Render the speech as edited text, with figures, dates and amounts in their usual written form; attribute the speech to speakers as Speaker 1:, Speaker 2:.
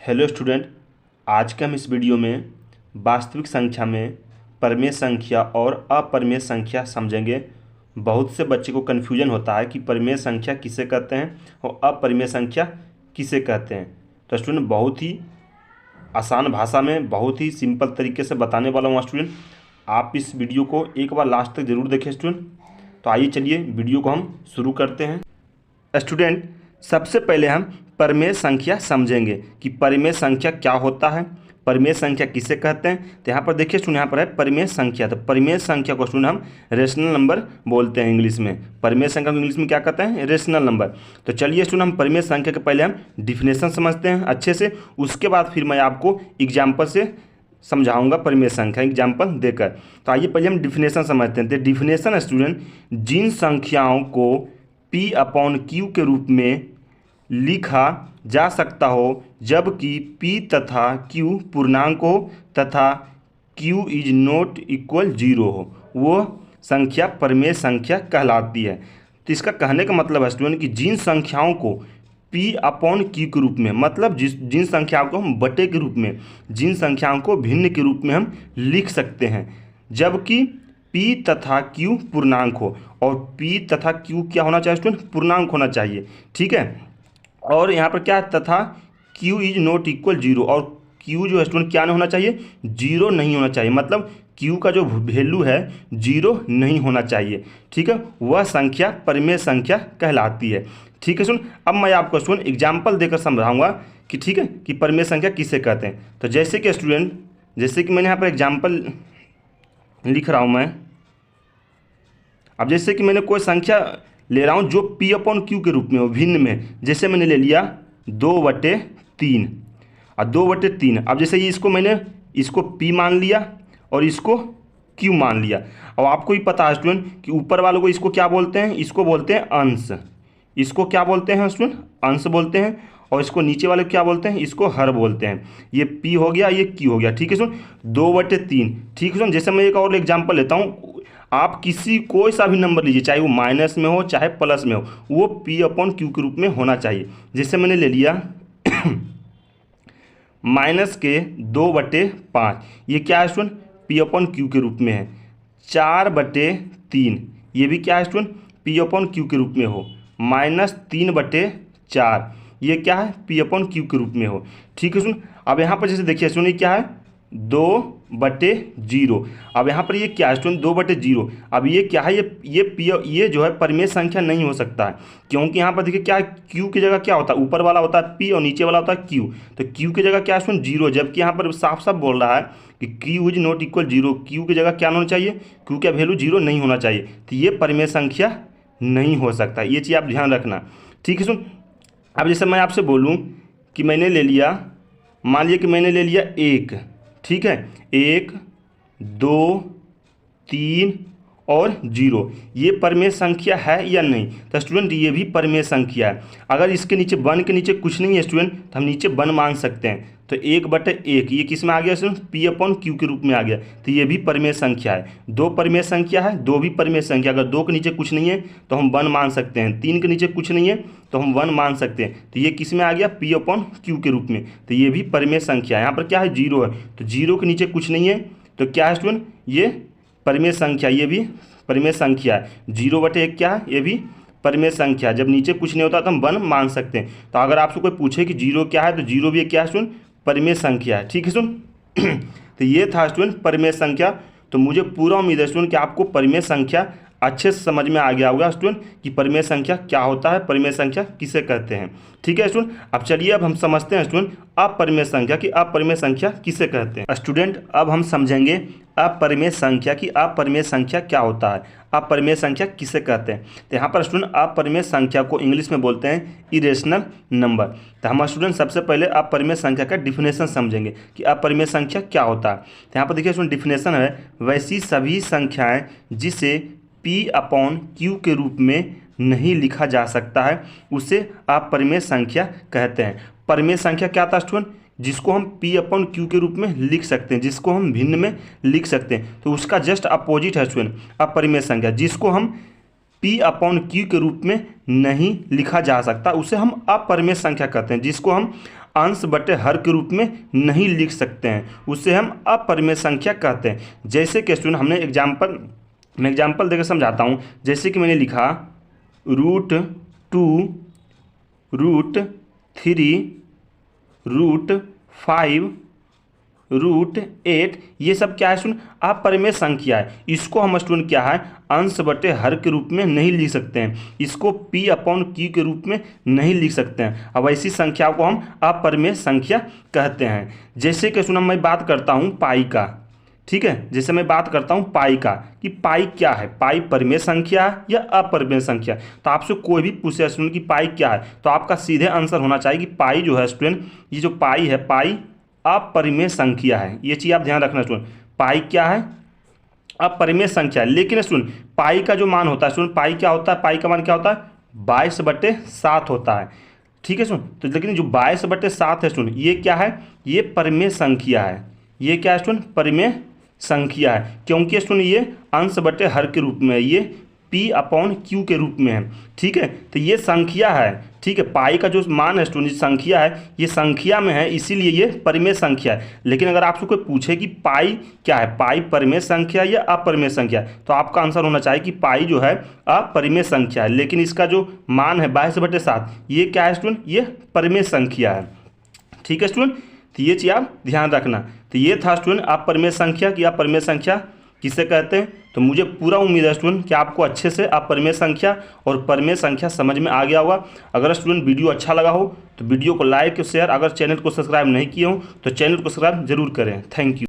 Speaker 1: Hello student, आज के हम इस वीडियो में वास्तविक संख्या में परिमेय संख्या और अपरिमेय संख्या समझेंगे। बहुत से बच्चे को कन्फ्यूजन होता है कि परिमेय संख्या किसे कहते हैं और अपरिमेय संख्या किसे कहते हैं। तो स्टूडेंट बहुत ही आसान भाषा में बहुत ही सिंपल तरीके से बताने वाला हूँ। स्टूडेंट आप इस वीडियो को एक बार लास्ट तक ज़रूर देखें स्टूडेंट। तो आइए चलिए वीडियो को हम शुरू करते हैं। स्टूडेंट सबसे पहले हम परिमेय संख्या समझेंगे कि परिमेय संख्या क्या होता है, परिमेय संख्या किसे कहते हैं। तो यहाँ पर देखिए स्टूडेंट, यहाँ पर है परिमेय संख्या। तो परिमेय संख्या को स्टूडेंट हम रेशनल नंबर बोलते हैं इंग्लिश में। परिमेय संख्या को इंग्लिश में क्या कहते हैं? Rational number. तो चलिए स्टूडेंट हम परिमेय संख्या के पहले हम डिफिनेशन समझते हैं अच्छे से, उसके बाद फिर मैं आपको एग्जाम्पल से समझाऊंगा परिमेय संख्या एग्जाम्पल देकर। तो आइए पहले हम डिफिनेशन समझते हैं। तो डिफिनेशन स्टूडेंट, जिन संख्याओं को P/Q के रूप में लिखा जा सकता हो जबकि P तथा Q पूर्णांक हो तथा Q इज नॉट इक्वल 0 हो, वो संख्या परिमेय संख्या कहलाती है। तो इसका कहने का मतलब है स्टूडेंट कि जिन संख्याओं को P/Q के रूप में, मतलब जिन संख्याओं को हम बटे के रूप में, जिन संख्याओं को भिन्न के रूप में हम लिख सकते हैं जबकि P तथा Q पूर्णांक हो, और P तथा Q क्या होना चाहिए स्टूडेंट? पूर्णांक होना चाहिए, ठीक है। और यहाँ पर क्या तथा Q इज नॉट इक्वल 0, और Q जो है स्टूडेंट क्या नहीं होना चाहिए? 0 नहीं होना चाहिए, मतलब Q का जो वैल्यू है 0 नहीं होना चाहिए, ठीक है। वह संख्या परिमेय संख्या कहलाती है, ठीक है। सुन, अब मैं आपको स्टूडेंट एग्जाम्पल देकर समझाऊंगा कि ठीक है कि परिमेय संख्या किसे कहते हैं। तो जैसे कि स्टूडेंट, जैसे कि मैंने यहाँ पर एग्जाम्पल लिख रहा हूँ मैं। अब जैसे कि मैंने कोई संख्या ले रहा हूँ जो P/Q के रूप में हो, भिन्न में। जैसे मैंने ले लिया 2/3 और 2/3। अब जैसे ये इसको P मान लिया और इसको Q मान लिया। और आपको ही पता है स्टूडेंट कि ऊपर वालों को इसको क्या बोलते हैं? इसको बोलते हैं अंश। इसको क्या बोलते हैं स्टूडेंट? अंश बोलते हैं। और इसको नीचे वाले क्या बोलते हैं? इसको हर बोलते हैं। ये P हो गया, ये Q हो गया, ठीक है सुन। 2/3, ठीक है सुन। जैसे मैं एक और एग्जाम्पल लेता हूँ, आप कोई सा भी नंबर लीजिए, चाहे वो माइनस में हो चाहे प्लस में हो, वो P/Q के रूप में होना चाहिए। जैसे मैंने ले लिया -2/5, ये क्या है स्टूडेंट? P/Q के रूप में है। 4/3, ये भी क्या है स्टूडेंट? P/Q के रूप में हो। -3/4, ये क्या है? P/Q के रूप में हो, ठीक है सुन। अब यहाँ पर जैसे देखिए स्टूडेंट, ये क्या है? 2/0। अब यहाँ पर ये क्या है स्टूडेंट? 2/0। अब ये क्या है? ये जो है परिमेय संख्या नहीं हो सकता है, क्योंकि यहाँ पर देखिए क्या है? Q की जगह क्या होता है? ऊपर वाला होता है P और नीचे वाला होता है Q। तो Q की जगह क्या है स्टूडेंट? 0, जबकि यहाँ पर साफ साफ बोल रहा है कि Q is not equal 0। Q की जगह क्या होना चाहिए? Q का वैल्यू 0 नहीं होना चाहिए। तो ये परिमेय संख्या नहीं हो सकता, ये चीज़ आप ध्यान रखना, ठीक है सुन। अब जैसे मैं आपसे बोलूँ कि मैंने ले लिया, मान लिया कि मैंने ले लिया 1, ठीक है, 1, 2, 3 और 0, ये परिमेय संख्या है या नहीं? तो स्टूडेंट ये भी परिमेय संख्या है। अगर इसके नीचे 1 के नीचे कुछ नहीं है स्टूडेंट, तो हम नीचे 1 मान सकते हैं। तो 1/1 ये किस में आ गया स्टूडेंट? P/Q के रूप में आ गया। तो ये भी परिमेय संख्या है। 2 परिमेय संख्या है, 2 भी परिमेय संख्या। अगर 2 के नीचे कुछ नहीं है तो हम 1 मान सकते हैं, 3 के नीचे कुछ नहीं है तो हम 1 मान सकते हैं। तो ये किस में आ गया? P/Q के रूप में। तो ये भी परिमेय संख्या है। यहाँ पर क्या है? 0 है, तो 0 के नीचे कुछ नहीं है तो क्या है स्टूडेंट? ये परिमेय संख्या, ये भी परिमेय संख्या है। 0/1 क्या है? ये भी परिमेय संख्या। जब नीचे कुछ नहीं होता तो हम 1 मान सकते हैं। तो अगर आपसे कोई पूछे कि 0 क्या है, तो 0 भी क्या है स्टूडेंट? परिमेय संख्या है, ठीक है सुन। तो ये था स्टूडेंट परिमेय संख्या। तो मुझे पूरा उम्मीद है स्टूडेंट कि आपको परिमेय संख्या अच्छे से समझ में आ गया होगा स्टूडेंट कि परिमेय संख्या क्या होता है, परिमेय संख्या किसे कहते हैं, ठीक है स्टूडेंट। अब चलिए अब हम समझते हैं स्टूडेंट अपरिमेय संख्या की अपरिमेय संख्या किसे कहते हैं। स्टूडेंट अब हम समझेंगे अपरिमेय संख्या की अपरिमेय संख्या क्या होता है, अपरिमेय संख्या किसे कहते हैं। तो यहाँ पर स्टूडेंट अपरिमेय संख्या को इंग्लिश में बोलते हैं इरेशनल नंबर। तो हम स्टूडेंट सबसे पहले अपरिमेय संख्या का डिफिनेशन समझेंगे कि अपरिमेय संख्या क्या होता है। तो यहाँ पर देखिए स्टूडेंट डिफिनेशन है, वैसी सभी संख्याएं जिसे P/Q के रूप में नहीं लिखा जा सकता है उसे अपरिमेय संख्या कहते हैं। परिमेय संख्या क्या था स्टूडेंट? जिसको हम P/Q के रूप में लिख सकते हैं, जिसको हम भिन्न में लिख सकते हैं। तो उसका जस्ट अपोजिट है स्टूडेंट अपरिमेय संख्या। जिसको हम P/Q के रूप में नहीं लिखा जा सकता उसे हम अपरिमेय संख्या कहते हैं। जिसको हम अंश बटे हर के रूप में नहीं लिख सकते हैं, उसे हम अपरिमेय संख्या कहते हैं। जैसे कि स्टूडेंट मैं एग्जाम्पल देकर समझाता हूँ। जैसे कि मैंने लिखा √2, √3, √5, √8, ये सब क्या है स्टूडेंट? अपरिमेय संख्या है। इसको हम स्टूडेंट क्या है? अंश बटे हर के रूप में नहीं लिख सकते हैं, इसको P/Q के रूप में नहीं लिख सकते हैं। अब ऐसी संख्या को हम अपरिमेय संख्या कहते हैं। जैसे कि स्टूडेंट मैं बात करता हूँ पाई का, ठीक है, जैसे मैं बात करता हूँ पाई का कि पाई क्या है, पाई परिमेय संख्या है या अपरिमेय संख्या। तो आपसे कोई भी पूछे स्टूडेंट कि पाई क्या है, तो आपका सीधे आंसर होना चाहिए कि पाई जो है स्टूडेंट, ये जो पाई है, पाई अपरिमेय संख्या है। ये चीज़ आप ध्यान रखना स्टूडेंट, पाई क्या है? अपरिमेय संख्या है। लेकिन स्टूडेंट पाई का जो मान होता है स्टूडेंट, पाई क्या होता है? पाई का मान क्या होता है? 22/7 होता है, ठीक है स्टूडेंट। तो लेकिन जो 22/7 है स्टूडेंट, ये क्या है? ये परिमेय संख्या है। ये क्या है स्टूडेंट? परिमेय संख्या है, क्योंकि स्टूडेंट ये अंश बटे हर के रूप में है, ये P/Q के रूप में है, ठीक है। तो ये संख्या है, ठीक है। पाई का जो मान है स्टूडेंट, संख्या है, ये संख्या में है, इसीलिए ये परिमेय संख्या है। लेकिन अगर आपसे कोई पूछे कि पाई क्या है, पाई परिमेय संख्या या अपरिमेय संख्या, तो आपका आंसर होना चाहिए कि पाई जो है अपरिमेय संख्या है। लेकिन इसका जो मान है 22/7, ये क्या है स्टूडेंट? ये परिमेय संख्या है, ठीक है स्टूडेंट। तो ये चीज़ आप ध्यान रखना। तो ये था स्टूडेंट अपरिमेय संख्या कि अपरिमेय संख्या किसे कहते हैं। तो मुझे पूरा उम्मीद है स्टूडेंट कि आपको अच्छे से अपरिमेय संख्या और परिमेय संख्या समझ में आ गया होगा। अगर स्टूडेंट वीडियो अच्छा लगा हो तो वीडियो को लाइक शेयर, अगर चैनल को सब्सक्राइब नहीं किए हो तो चैनल को सब्सक्राइब जरूर करें। Thank you.